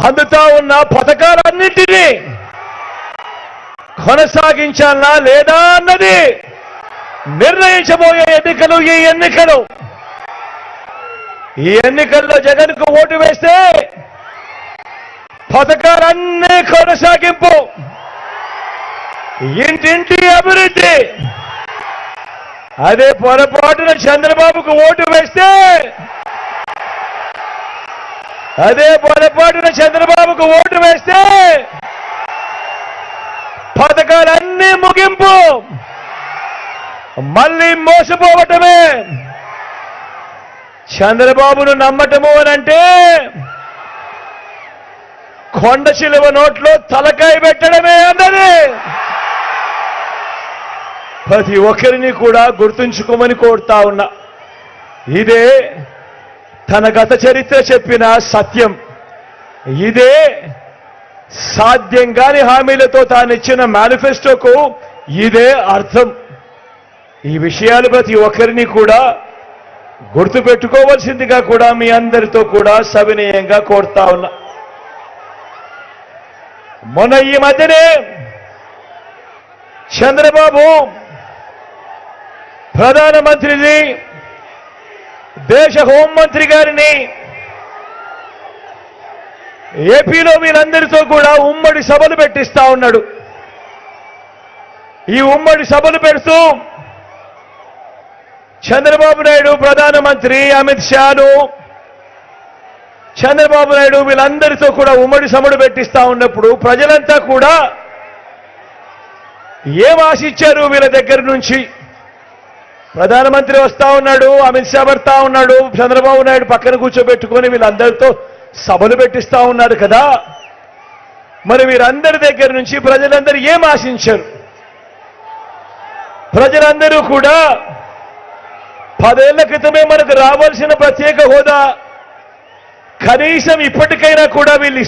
అందుతా ఉన్న పథకాలన్నింటినీ కొనసాగించాలా లేదా అన్నది నిర్ణయించబోయే ఎన్నికలు ఈ ఎన్నికల్లో జగన్కు ఓటు వేస్తే పథకాలన్నీ కొనసాగింపు, ఇంటింటి అభివృద్ధి. అదే పొరపాటున చంద్రబాబుకు ఓటు వేస్తే పథకాలన్నీ ముగింపు, మళ్ళీ మోసపోవటమే. చంద్రబాబును నమ్మటము అనంటే కొండ చిలువ నోట్లో తలకాయ పెట్టడమే అన్నది ప్రతి ఒక్కరిని కూడా గుర్తుంచుకోమని కోరుతా ఉన్నా. ఇదే తన గత చరిత్ర చెప్పిన సత్యం. ఇదే సాధ్యం కాని హామీలతో తానిచ్చిన మేనిఫెస్టోకు ఇదే అర్థం. ఈ విషయాలు ప్రతి ఒక్కరిని కూడా గుర్తుపెట్టుకోవాల్సిందిగా కూడా మీ అందరితో కూడా సవినయంగా కోరుతా ఉన్నా. మొన్న ఈ మధ్యనే చంద్రబాబు ప్రధానమంత్రిని, దేశ హోంమంత్రి గారిని ఏపీలో వీళ్ళందరితో కూడా ఉమ్మడి సభలు పెట్టిస్తా ఉన్నాడు. ఈ ఉమ్మడి సభలు పెడుతూ చంద్రబాబు నాయుడు, ప్రధానమంత్రి అమిత్ షాను, చంద్రబాబు నాయుడు వీళ్ళందరితో కూడా ఉమ్మడి సభలు పెట్టిస్తా ఉన్నప్పుడు ప్రజలంతా కూడా ఏం ఆశించారు వీళ్ళ దగ్గర నుంచి? ప్రధానమంత్రి వస్తా ఉన్నాడు, అమిత్ షా వస్తా ఉన్నాడు, చంద్రబాబు నాయుడు పక్కన కూర్చోబెట్టుకొని వీళ్ళందరితో సభలు పెట్టిస్తా ఉన్నారు కదా. మరి వీరందరి దగ్గర నుంచి ప్రజలందరూ ఏం ఆశించారు? ప్రజలందరూ కూడా 10 ఏళ్ల క్రితమే మనకు రావాల్సిన ప్రత్యేక హోదా కనీసం ఇప్పటికైనా కూడా వీళ్ళు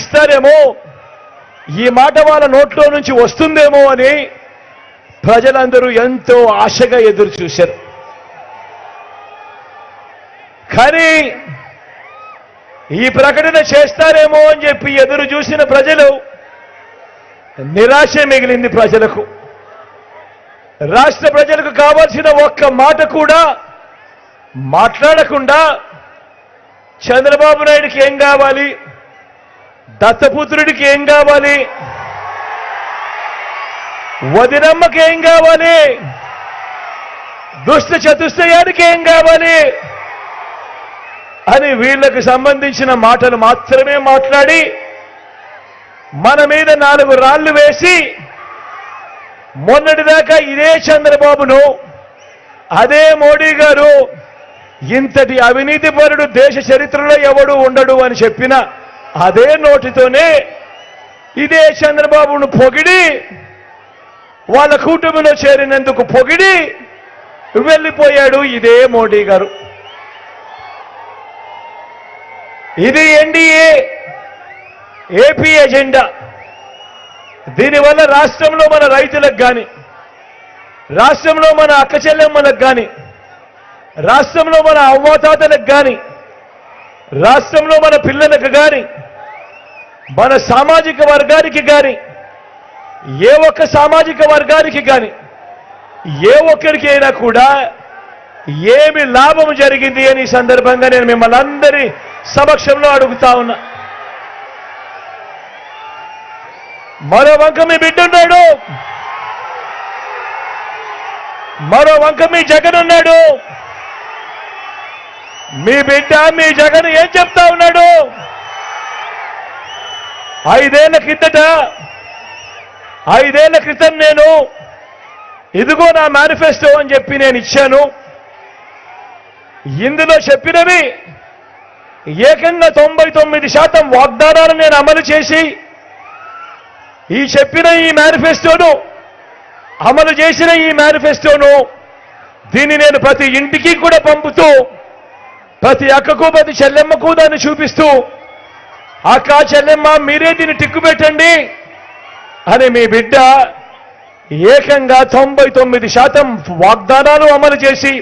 ఇస్తారేమో, ఈ మాట వాళ్ళ నోట్లో నుంచి వస్తుందేమో అని ప్రజలందరూ ఎంతో ఆశగా ఎదురు చూశారు. కానీ ఈ ప్రకటన చేస్తారేమో అని చెప్పి ఎదురు చూసిన ప్రజలు నిరాశ మిగిలింది. ప్రజలకు, రాష్ట్ర ప్రజలకు కావాల్సిన ఒక్క మాట కూడా మాట్లాడకుండా చంద్రబాబు నాయుడికి ఏం కావాలి, దత్తపుత్రుడికి ఏం కావాలి, వదినమ్మకి ఏం కావాలి, దుష్ట చతుష్టయానికి ఏం కావాలి అని వీళ్లకు సంబంధించిన మాటలు మాత్రమే మాట్లాడి మన మీద 4 రాళ్లు వేసి మొన్నటిదాకా ఇదే చంద్రబాబును, అదే మోడీ గారు ఇంతటి అవినీతిపరుడు దేశ చరిత్రలో ఎవడు ఉండడు అని చెప్పిన అదే నోటితోనే ఇదే చంద్రబాబును పొగిడి, వాళ్ళ కూటమిలో చేరినందుకు పొగిడి వెళ్ళిపోయాడు ఇదే మోడీ గారు. ఇది ఎన్డీఏ ఏపీ ఎజెండా. దీనివల్ల రాష్ట్రంలో మన రైతులకు కానీ, రాష్ట్రంలో మన అక్క చెల్లెమ్మలకు కానీ, రాష్ట్రంలో మన అవ్వాతాతలకు కానీ, రాష్ట్రంలో మన పిల్లలకు కానీ, మన సామాజిక వర్గానికి కానీ, ఏ ఒక్క సామాజిక వర్గానికి కానీ, ఏ ఒక్కరికి అయినా కూడా ఏమి లాభం జరిగింది అని ఈ సందర్భంగా నేను మిమ్మల్ని అందరి సమక్షంలో అడుగుతా ఉన్నా. మరో వంక మీ బిడ్డ ఉన్నాడు, మరో వంక మీ జగన్ ఉన్నాడు. మీ బిడ్డ మీ జగన్ ఏం చెప్తా ఉన్నాడు? 5 ఏళ్ల క్రితం నేను ఇదిగో నా మేనిఫెస్టో అని చెప్పి నేను ఇచ్చాను. ఇందులో చెప్పినవి ఏకంగా 99% వాగ్దానాలు నేను అమలు చేసి ఈ చెప్పిన ఈ మేనిఫెస్టోను, అమలు చేసిన ఈ మేనిఫెస్టోను దీన్ని నేను ప్రతి ఇంటికి కూడా పంపుతూ, ప్రతి అక్కకు ప్రతి చెల్లెమ్మకు దాన్ని చూపిస్తూ, అక్క చెల్లెమ్మ మీరే దీన్ని టిక్కు పెట్టండి అని మీ బిడ్డ ఏకంగా 99% వాగ్దానాలు అమలు చేసి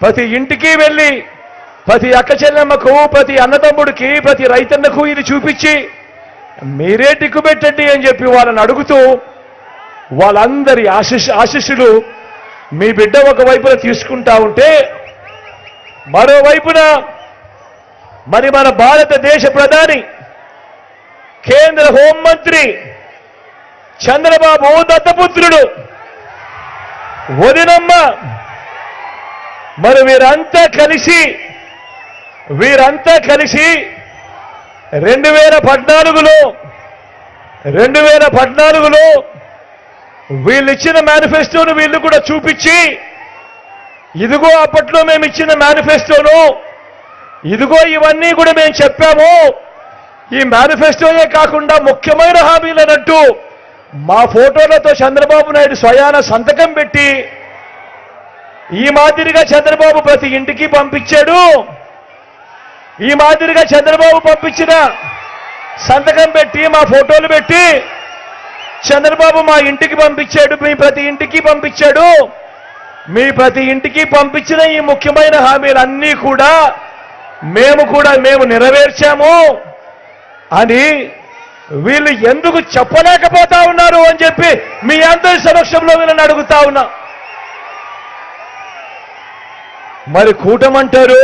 ప్రతి ఇంటికి వెళ్ళి ప్రతి అక్క చెల్లెమ్మకు, ప్రతి అన్నదమ్ముడికి, ప్రతి రైతన్నకు ఇది చూపించి మీరే దిక్కుపెట్టండి అని చెప్పి వాళ్ళని అడుగుతూ వాళ్ళందరి ఆశీస్సులు మీ బిడ్డ ఒకవైపున తీసుకుంటా ఉంటే, మరోవైపున మరి మన భారతదేశ ప్రధాని, కేంద్ర హోంమంత్రి చంద్రబాబు దత్తపుత్రుడు వదినమ్మ, మరి వీరంతా కలిసి 2014లో వీళ్ళు ఇచ్చిన మేనిఫెస్టోను వీళ్ళు కూడా చూపించి, ఇదిగో అప్పట్లో మేము ఇచ్చిన మేనిఫెస్టోను, ఇదిగో ఇవన్నీ కూడా మేము చెప్పాము, ఈ మేనిఫెస్టోనే కాకుండా ముఖ్యమైన హామీలనంటూ మా ఫోటోలతో చంద్రబాబు నాయుడు స్వయాన సంతకం పెట్టి, ఈ మాదిరిగా చంద్రబాబు ప్రతి ఇంటికి పంపించాడు, ఈ మాదిరిగా చంద్రబాబు పంపించిన సంతకం పెట్టి మా ఫోటోలు పెట్టి చంద్రబాబు మా ఇంటికి పంపించాడు, మీ ప్రతి ఇంటికి పంపించాడు, మీ ప్రతి ఇంటికి పంపించిన ఈ ముఖ్యమైన హామీలన్నీ కూడా మేము నెరవేర్చాము అని వీళ్ళు ఎందుకు చెప్పలేకపోతా ఉన్నారు అని చెప్పి మీ అందరి సమక్షంలో వీళ్ళని అడుగుతా ఉన్నా. మరి కూటమంటారు,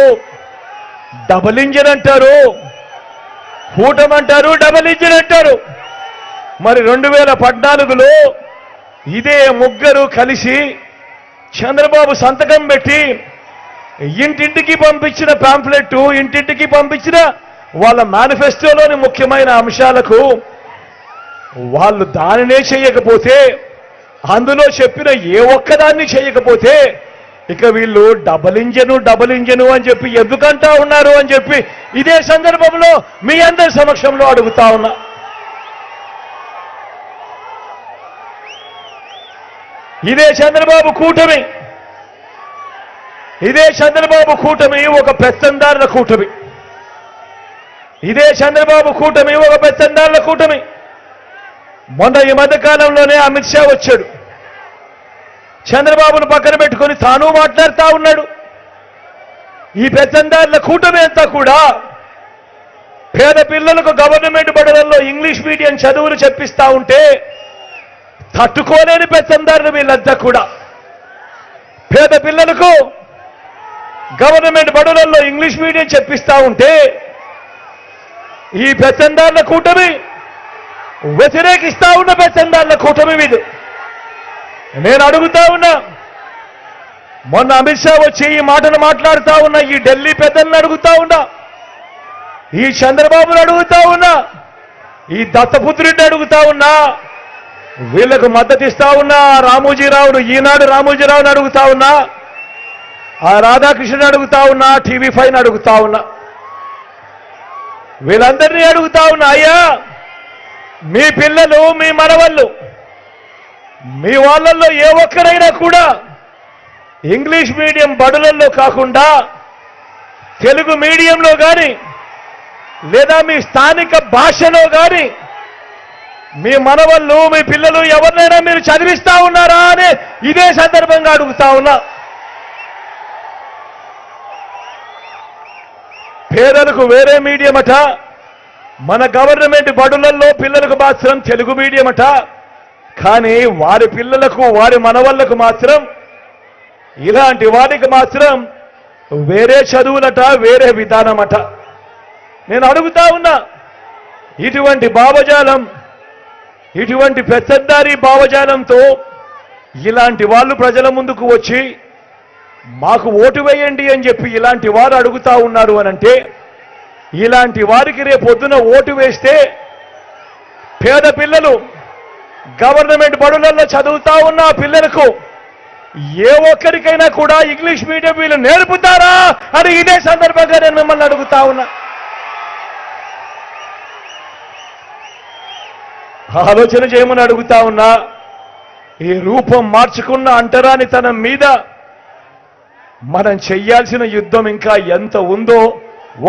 డబుల్ ఇంజిన్ అంటారు, కూటమంటారు, డబుల్ ఇంజిన్ అంటారు. మరి 2014లో ఇదే ముగ్గురు కలిసి చంద్రబాబు సంతకం పెట్టి ఇంటింటికి పంపించిన పాంప్లెట్, ఇంటింటికి పంపించిన వాళ్ళ మేనిఫెస్టోలోని ముఖ్యమైన అంశాలకు వాళ్ళు దానినే చేయకపోతే, అందులో చెప్పిన ఏ ఒక్కదాన్ని చేయకపోతే ఇక వీళ్ళు డబుల్ ఇంజను అని చెప్పి ఎందుకంటా ఉన్నారు అని చెప్పి ఇదే సందర్భంలో మీ అందరి సమక్షంలో అడుగుతా ఉన్నా. ఇదే చంద్రబాబు కూటమి ఒక పెత్తందారుల కూటమి. ఇదే చంద్రబాబు కూటమి ఒక పెత్తందారుల కూటమి. మొన్న ఈ మధ్య కాలంలోనే అమిత్ షా వచ్చాడు, చంద్రబాబును పక్కన పెట్టుకొని తాను మాట్లాడుతూ ఉన్నాడు. ఈ పెత్తందారుల కూటమి అంతా కూడా పేద పిల్లలకు గవర్నమెంట్ బడులలో ఇంగ్లీష్ మీడియం చదువులు చెప్పిస్తా ఉంటే తట్టుకోలేని పెత్తందారులు వీళ్ళంతా కూడా. పేద పిల్లలకు గవర్నమెంట్ బడులలో ఇంగ్లీష్ మీడియం చెప్పిస్తా ఉంటే ఈ పెత్తందారుల కూటమి వ్యతిరేకిస్తా ఉన్న పెత్తందారుల కూటమి మీద నేను అడుగుతా ఉన్నా. మొన్న అమిత్ షా వచ్చి ఈ మాటలు మాట్లాడుతా ఉన్నా, ఈ ఢిల్లీ పెద్దలను అడుగుతా ఉన్నా, ఈ చంద్రబాబును అడుగుతా ఉన్నా, ఈ దత్తపుత్రుడిని అడుగుతా ఉన్నా, వీళ్లకు మద్దతు ఇస్తా ఉన్నా రామోజీరావును, ఈనాడు రామోజీరావుని అడుగుతా ఉన్నా, ఆ రాధాకృష్ణని అడుగుతా ఉన్నా, TV5 అడుగుతా ఉన్నా, వీళ్ళందరినీ అడుగుతా ఉన్నా, అయ్యా మీ పిల్లలు, మీ మనవళ్ళు, మీ వాళ్ళల్లో ఏ ఒక్కరైనా కూడా ఇంగ్లీష్ మీడియం బడులలో కాకుండా తెలుగు మీడియంలో కానీ లేదా మీ స్థానిక భాషలో కానీ మీ మనవళ్ళు, మీ పిల్లలు ఎవరినైనా మీరు చదివిస్తా ఉన్నారా అని ఇదే సందర్భంగా అడుగుతా ఉన్నా. పేదలకు వేరే మీడియం అట, మన గవర్నమెంట్ బడులలో పిల్లలకు మాత్రం తెలుగు మీడియం అట, కానీ వారి పిల్లలకు, వారి మనవళ్లకు మాత్రం, ఇలాంటి వారికి మాత్రం వేరే చదువులట, వేరే విధానమట. నేను అడుగుతా ఉన్నా, ఇటువంటి భావజాలం, ఇటువంటి పెద్దదారి భావజాలంతో ఇలాంటి వాళ్ళు ప్రజల ముందుకు వచ్చి మాకు ఓటు వేయండి అని చెప్పి ఇలాంటి వారు అడుగుతా ఉన్నారు అనంటే, ఇలాంటి వారికి రేపొద్దున ఓటు వేస్తే పేద పిల్లలు గవర్నమెంట్ బడులలో చదువుతా ఉన్న పిల్లలకు ఏ ఒక్కరికైనా కూడా ఇంగ్లీష్ మీడియం వీళ్ళు నేర్పుతారా అని ఇదే సందర్భంగా నేను మిమ్మల్ని అడుగుతా ఉన్నా. ఆలోచన చేయమని అడుగుతా ఉన్నా. ఈ రూపం మార్చుకున్న అంటరానితనం మీద మనం చెయ్యాల్సిన యుద్ధం ఇంకా ఎంత ఉందో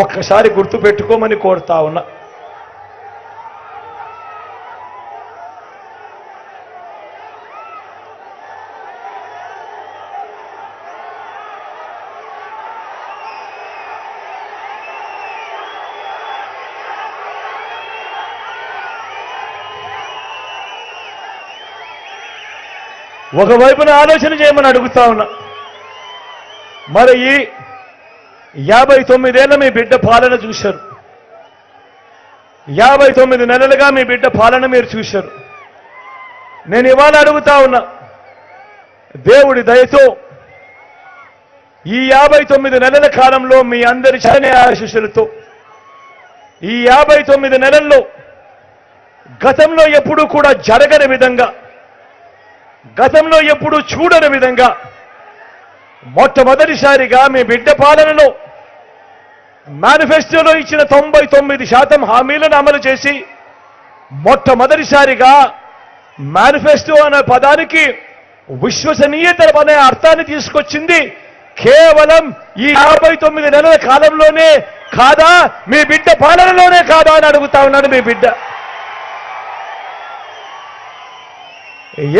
ఒక్కసారి గుర్తుపెట్టుకోమని కోరుతా ఉన్నా. ఒకవైపున ఆలోచన చేయమని అడుగుతా ఉన్నా. మరి ఈ 59 ఏళ్ల మీ బిడ్డ పాలన చూశారు, 59 నెలలుగా మీ బిడ్డ పాలన మీరు చూశారు. నేను ఇవాళ అడుగుతా ఉన్నా, దేవుడి దయతో ఈ 59 నెలల కాలంలో మీ అందరి చరణి ఆశీస్సులతో ఈ 59 నెలల్లో గతంలో ఎప్పుడూ కూడా జరగని విధంగా, గతంలో ఎప్పుడూ చూడని విధంగా మొట్టమొదటిసారిగా మీ బిడ్డ పాలనలో మేనిఫెస్టోలో ఇచ్చిన 99% హామీలను అమలు చేసి మొట్టమొదటిసారిగా మేనిఫెస్టో అనే పదానికి విశ్వసనీయత అనే అర్థాన్ని తీసుకొచ్చింది కేవలం ఈ 59 నెలల కాలంలోనే కాదా, మీ బిడ్డ పాలనలోనే కాదా అని అడుగుతా ఉన్నాడు మీ బిడ్డ.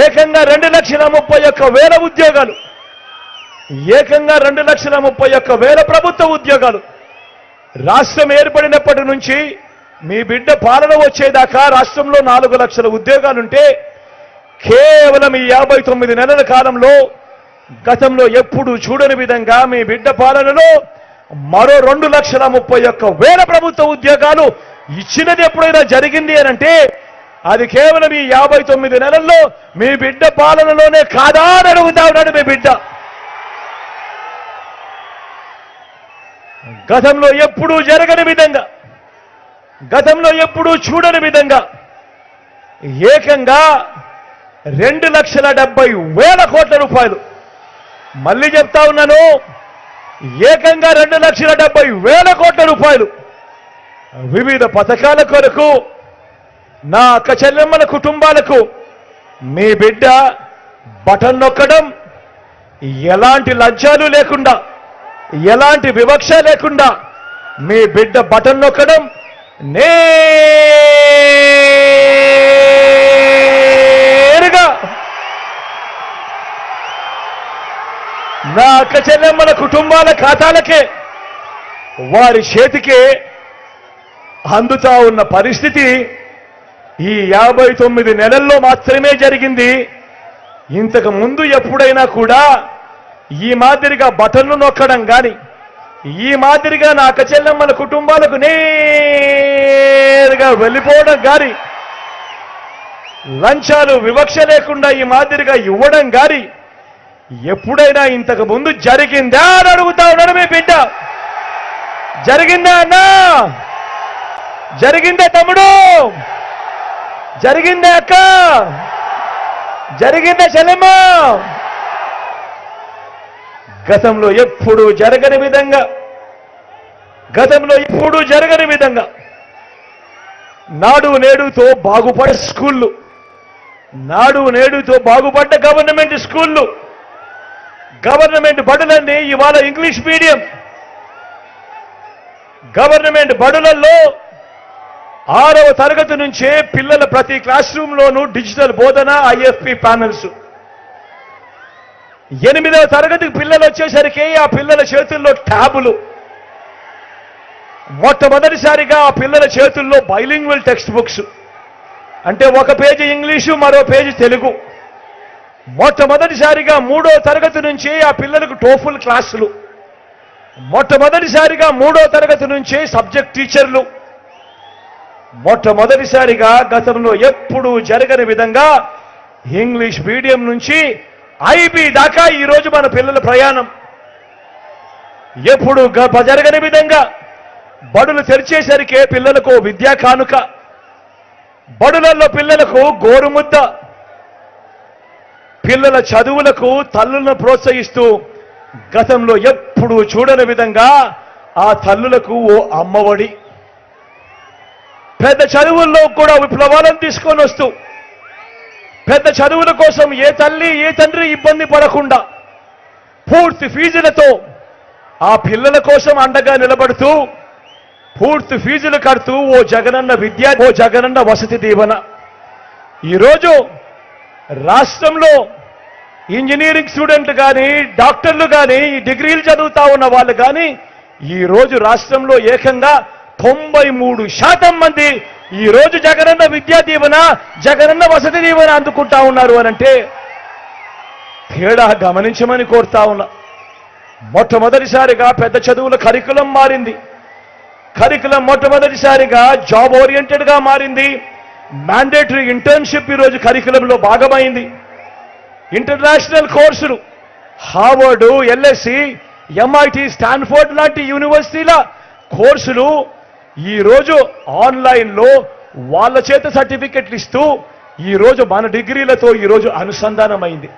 ఏకంగా 2,31,000 ఉద్యోగాలు, ఏకంగా 2,31,000 ప్రభుత్వ ఉద్యోగాలు. రాష్ట్రం ఏర్పడినప్పటి నుంచి మీ బిడ్డ పాలన వచ్చేదాకా రాష్ట్రంలో 4 లక్షల ఉద్యోగాలుంటే కేవలం ఈ 59 నెలల కాలంలో గతంలో ఎప్పుడు చూడని విధంగా మీ బిడ్డ పాలనలో మరో 2,31,000 ప్రభుత్వ ఉద్యోగాలు ఇచ్చినది ఎప్పుడైనా జరిగింది అనంటే అది కేవలం ఈ 59 నెలల్లో మీ బిడ్డ పాలనలోనే కాదా అని అడుగుతా ఉన్నాడు మీ బిడ్డ. గతంలో ఎప్పుడూ జరగని విధంగా, గతంలో ఎప్పుడూ చూడని విధంగా ఏకంగా 2,70,000 కోట్ల రూపాయలు, మళ్ళీ చెప్తా ఉన్నాను, ఏకంగా 2,70,000 కోట్ల రూపాయలు వివిధ పథకాల కొరకు నా అక్క చెల్లెమ్మల కుటుంబాలకు మీ బిడ్డ బటన్ నొక్కడం, ఎలాంటి లజ్జాలు లేకుండా, ఎలాంటి వివక్ష లేకుండా మీ బిడ్డ బటన్ నొక్కడం నేరుగా నా అక్క చెల్లెమ్మల కుటుంబాల ఖాతాలకే, వారి చేతికే అందుతా ఉన్న పరిస్థితి ఈ 59 నెలల్లో మాత్రమే జరిగింది. ఇంతకు ముందు ఎప్పుడైనా కూడా ఈ మాదిరిగా బటన్లు నొక్కడం కానీ, ఈ మాదిరిగా నా అక్క చెల్లెమ్మల కుటుంబాలకు నేరుగా వెళ్ళిపోవడం కానీ, లంచాలు వివక్ష లేకుండా ఈ మాదిరిగా ఇవ్వడం కానీ ఎప్పుడైనా ఇంతకు ముందు జరిగిందా అని అడుగుతా ఉన్నాడు మీ బిడ్డ. జరిగిందా అన్నా? జరిగిందా తమ్ముడు? జరిగిందా అక్క? జరిగిందా చెల్లెమ్మ? గతంలో ఎప్పుడూ జరగని విధంగా, గతంలో ఎప్పుడూ జరగని విధంగా నాడు నేడుతో బాగుపడే స్కూళ్ళు, నాడు నేడుతో బాగుపడ్డ గవర్నమెంట్ స్కూళ్ళు, గవర్నమెంట్ బడులన్నీ ఇవాళ ఇంగ్లీష్ మీడియం. గవర్నమెంట్ బడులలో 6వ తరగతి నుంచే పిల్లల ప్రతి క్లాస్ రూమ్లోనూ డిజిటల్ బోధన, ఐఎఫ్పి ప్యానల్స్. 8వ తరగతికి పిల్లలు వచ్చేసరికి ఆ పిల్లల చేతుల్లో ట్యాబులు. మొట్టమొదటిసారిగా ఆ పిల్లల చేతుల్లో బైలింగ్వల్ టెక్స్ట్ బుక్స్, అంటే ఒక పేజీ ఇంగ్లీషు, మరో పేజీ తెలుగు. మొట్టమొదటిసారిగా 3వ తరగతి నుంచి ఆ పిల్లలకు టోఫుల్ క్లాసులు. మొట్టమొదటిసారిగా 3వ తరగతి నుంచి సబ్జెక్ట్ టీచర్లు. మొట్టమొదటిసారిగా గతంలో ఎప్పుడూ జరగని విధంగా ఇంగ్లీష్ మీడియం నుంచి ఐబీ దాకా ఈరోజు మన పిల్లల ప్రయాణం. ఎప్పుడు జరగని విధంగా బడులు తెరిచేసరికే పిల్లలకు విద్యా కానుక, బడులలో పిల్లలకు గోరుముద్ద, పిల్లల చదువులకు తల్లులను ప్రోత్సహిస్తూ గతంలో ఎప్పుడూ చూడని విధంగా ఆ తల్లులకు ఓ అమ్మఒడి, పెద్ద చదువుల్లో కూడా విప్లవాలను తీసుకొని వస్తూ పెద్ద చదువుల కోసం ఏ తల్లి ఏ తండ్రి ఇబ్బంది పడకుండా పూర్తి ఫీజులతో ఆ పిల్లల కోసం అండగా నిలబడుతూ పూర్తి ఫీజులు కడుతూ ఓ జగనన్న విద్య, ఓ జగనన్న వసతి దీవెన. ఈరోజు రాష్ట్రంలో ఇంజనీరింగ్ స్టూడెంట్లు కానీ, డాక్టర్లు కానీ, డిగ్రీలు చదువుతా ఉన్న వాళ్ళు కానీ ఈరోజు రాష్ట్రంలో ఏకంగా 93% మంది ఈరోజు జగనన్న విద్యా దీవెన, జగనన్న వసతి దీవెన అందుకుంటా ఉన్నారు అనంటే తేడా గమనించమని కోరుతా ఉన్నా. మొట్టమొదటిసారిగా పెద్ద చదువుల కరికులం మారింది. కరికులం మొట్టమొదటిసారిగా జాబ్ ఓరియంటెడ్గా మారింది. మ్యాండేటరీ ఇంటర్న్షిప్ ఈరోజు కరికులంలో భాగమైంది. ఇంటర్నేషనల్ కోర్సులు హార్వర్డ్, ఎల్ఎస్సి, ఎంఐటి, స్టాన్ఫోర్డ్ లాంటి యూనివర్సిటీల కోర్సులు ఈరోజు ఆన్లైన్లో వాళ్ళ చేత సర్టిఫికెట్లు ఇస్తూ ఈరోజు మన డిగ్రీలతో ఈరోజు అనుసంధానమైంది.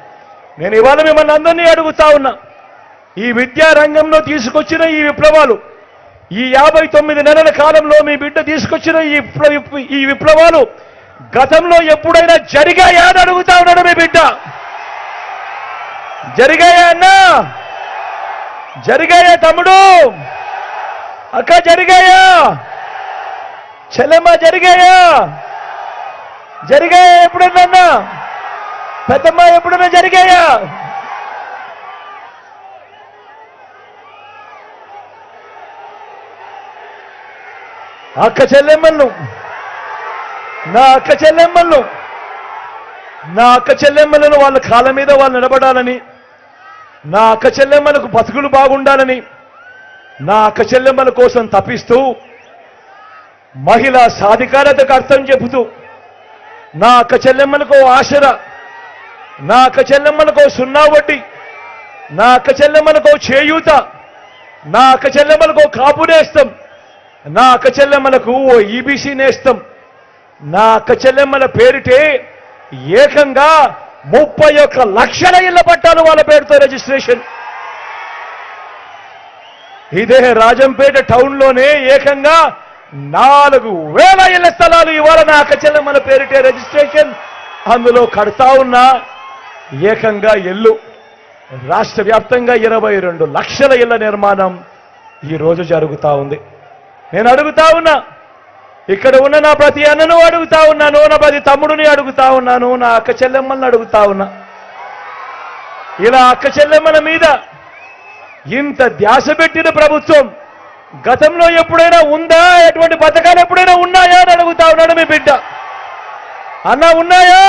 నేను ఇవాళ మిమ్మల్ని అందరినీ అడుగుతా ఉన్నా, ఈ విద్యా రంగంలో తీసుకొచ్చిన ఈ విప్లవాలు, ఈ 59 నెలల కాలంలో మీ బిడ్డ తీసుకొచ్చిన ఈ విప్లవాలు గతంలో ఎప్పుడైనా జరిగాయా అని అడుగుతా ఉన్నాడు మీ బిడ్డ. జరిగాయా అన్నా? జరిగాయా తమ్ముడు? అక్క జరిగాయా? చెల్లెమ్మ జరిగాయా? జరిగాయా ఎప్పుడన్నా? పెద్దమ్మ ఎప్పుడన్నా జరిగాయా? అక్క చెల్లెమ్మలను, నా అక్క చెల్లెమ్మలను వాళ్ళ కాళ్ళ మీద వాళ్ళు నిలబడాలని, నా అక్క చెల్లెమ్మలకు బతుకులు బాగుండాలని, నా అక్క చెల్లెమ్మల కోసం తప్పిస్తూ మహిళా సాధికారతకు అర్థం చెబుతూ నా అక్క చెల్లెమ్మలకు ఆసరా, నా అక్క చెల్లెమ్మలకు 0 వడ్డీ, నా అక్క చెల్లెమ్మలకు చేయూత, నా అక్క చెల్లెమ్మలకు కాపు నేస్తం, నా అక్క చెల్లెమ్మలకు ఓ ఈబీసీ నేస్తం, నా అక్క చెల్లెమ్మల పేరిటే ఏకంగా 31 లక్షల ఇళ్ల పట్టాలు వాళ్ళ పేరుతో రిజిస్ట్రేషన్. ఇదే రాజంపేట టౌన్లోనే ఏకంగా 4,000 ఇళ్ల స్థలాలు ఇవాళ నా అక్క చెల్లెమ్మల పేరిటే రిజిస్ట్రేషన్. అందులో కడతా ఉన్న ఏకంగా ఇల్లు రాష్ట్ర వ్యాప్తంగా 22 లక్షల ఇళ్ల నిర్మాణం ఈరోజు జరుగుతూ ఉంది. నేను అడుగుతా ఉన్నా, ఇక్కడ ఉన్న నా ప్రతి అన్నను అడుగుతా ఉన్నాను, నా ప్రతి తమ్ముడిని అడుగుతా ఉన్నాను, నా అక్క చెల్లెమ్మల్ని అడుగుతా ఉన్నా, ఇలా అక్క చెల్లెమ్మల మీద ఇంత ధ్యాస పెట్టిన ప్రభుత్వం గతంలో ఎప్పుడైనా ఉందా? ఎటువంటి పథకాలు ఎప్పుడైనా ఉన్నాయా అని అడుగుతా ఉన్నాడు మీ బిడ్డ. అన్న ఉన్నాయా?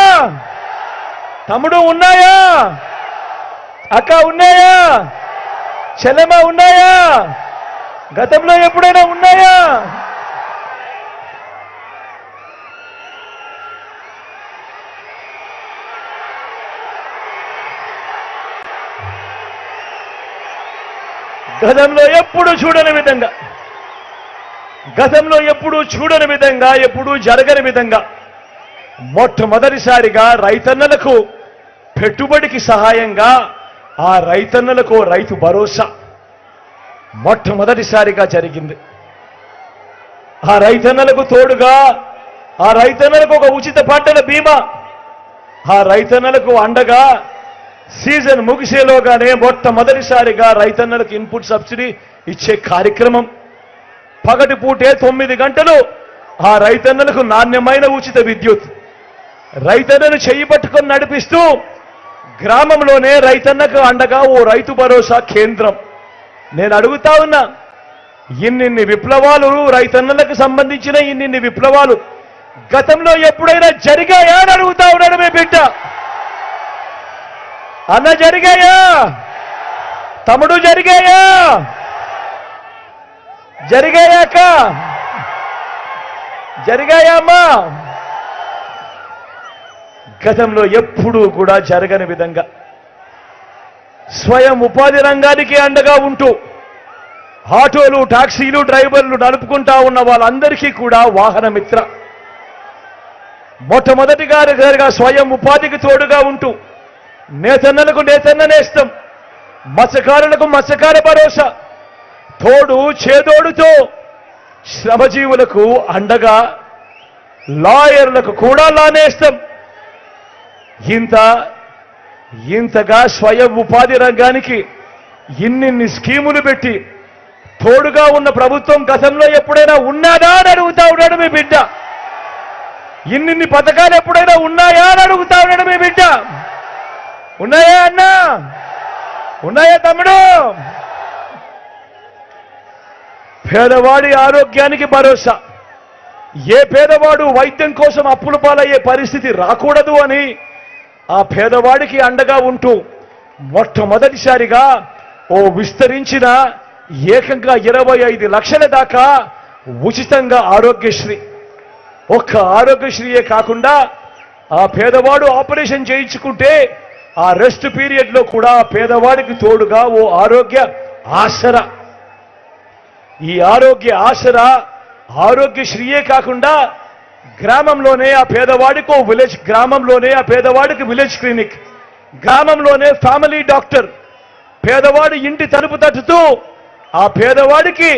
తమ్ముడు ఉన్నాయా? అక్క ఉన్నాయా? చెల్లెమ్మ ఉన్నాయా? గతంలో ఎప్పుడైనా ఉన్నాయా? గతంలో ఎప్పుడు చూడని విధంగా, ఎప్పుడూ జరగని విధంగా మొట్టమొదటిసారిగా రైతన్నలకు పెట్టుబడికి సహాయంగా ఆ రైతన్నలకు రైతు భరోసా మొట్టమొదటిసారిగా జరిగింది. ఆ రైతన్నలకు తోడుగా, ఆ రైతన్నలకు ఒక ఉచిత పంటల బీమా, ఆ రైతన్నలకు అండగా సీజన్ ముగిసేలోగానే మొట్టమొదటిసారిగా రైతన్నలకు ఇన్పుట్ సబ్సిడీ ఇచ్చే కార్యక్రమం. పగటి పూటే 9 గంటలు ఆ రైతన్నలకు నాణ్యమైన ఉచిత విద్యుత్, రైతన్నను చెయ్యి పట్టుకొని నడిపిస్తూ గ్రామంలోనే రైతన్నకు అండగా ఓ రైతు భరోసా కేంద్రం. నేను అడుగుతా ఉన్నా, ఇన్నిన్ని విప్లవాలు, రైతన్నలకు సంబంధించిన ఇన్నిన్ని విప్లవాలు గతంలో ఎప్పుడైనా జరిగాయా అని అడుగుతా ఉన్నాడు మీ బిడ్డ. అన్న జరిగాయా? తమ్ముడు జరిగాయా? జరిగాయాక? జరిగాయా అమ్మా? గతంలో ఎప్పుడూ కూడా జరగని విధంగా స్వయం ఉపాధి రంగానికి అండగా ఉంటూ ఆటోలు, టాక్సీలు, డ్రైవర్లు నడుపుకుంటా ఉన్న వాళ్ళందరికీ కూడా వాహన మిత్ర మొట్టమొదటిగా స్వయం ఉపాధికి తోడుగా ఉంటూ నేతన్నలకు నేతన్న నేస్తం, మత్స్యకారులకు మత్స్యకార భరోసా, తోడు చేదోడుతో శ్రమజీవులకు అండగా లాయర్లకు కూడా లా నేస్తం. ఇంతగా స్వయం ఉపాధి రంగానికి ఇన్నిన్ని స్కీములు పెట్టి తోడుగా ఉన్న ప్రభుత్వం గతంలో ఎప్పుడైనా ఉన్నాదా అని అడుగుతా ఉన్నాడు మీ బిడ్డ. ఇన్నిన్ని పథకాలు ఎప్పుడైనా ఉన్నాయా అని అడుగుతా ఉన్నాడు మీ బిడ్డ. ఉన్నాయా అన్నా? ఉన్నాయా తమ్ముడు? పేదవాడి ఆరోగ్యానికి భరోసా, ఏ పేదవాడు వైద్యం కోసం అప్పుల పాలయ్యే పరిస్థితి రాకూడదు అని ఆ పేదవాడికి అండగా ఉంటూ మొట్టమొదటిసారిగా ఓ విస్తరించిన ఏకంగా 25 లక్షల దాకా ఉచితంగా ఆరోగ్యశ్రీ. ఒక్క ఆరోగ్యశ్రీయే కాకుండా ఆ పేదవాడు ఆపరేషన్ చేయించుకుంటే ఆ రెస్ట్ పీరియడ్ లో కూడా ఆ పేదవాడికి తోడుగా ఓ ఆరోగ్య ఆసరా. ఈ ఆరోగ్య ఆసరా ఆరోగ్యశ్రీయే కాకుండా గ్రామంలోనే ఆ పేదవాడికి ఓ విలేజ్, గ్రామంలోనే ఆ పేదవాడికి విలేజ్ క్లినిక్, గ్రామంలోనే ఫ్యామిలీ డాక్టర్, పేదవాడి ఇంటి తలుపు తట్టుతూ ఆ పేదవాడికి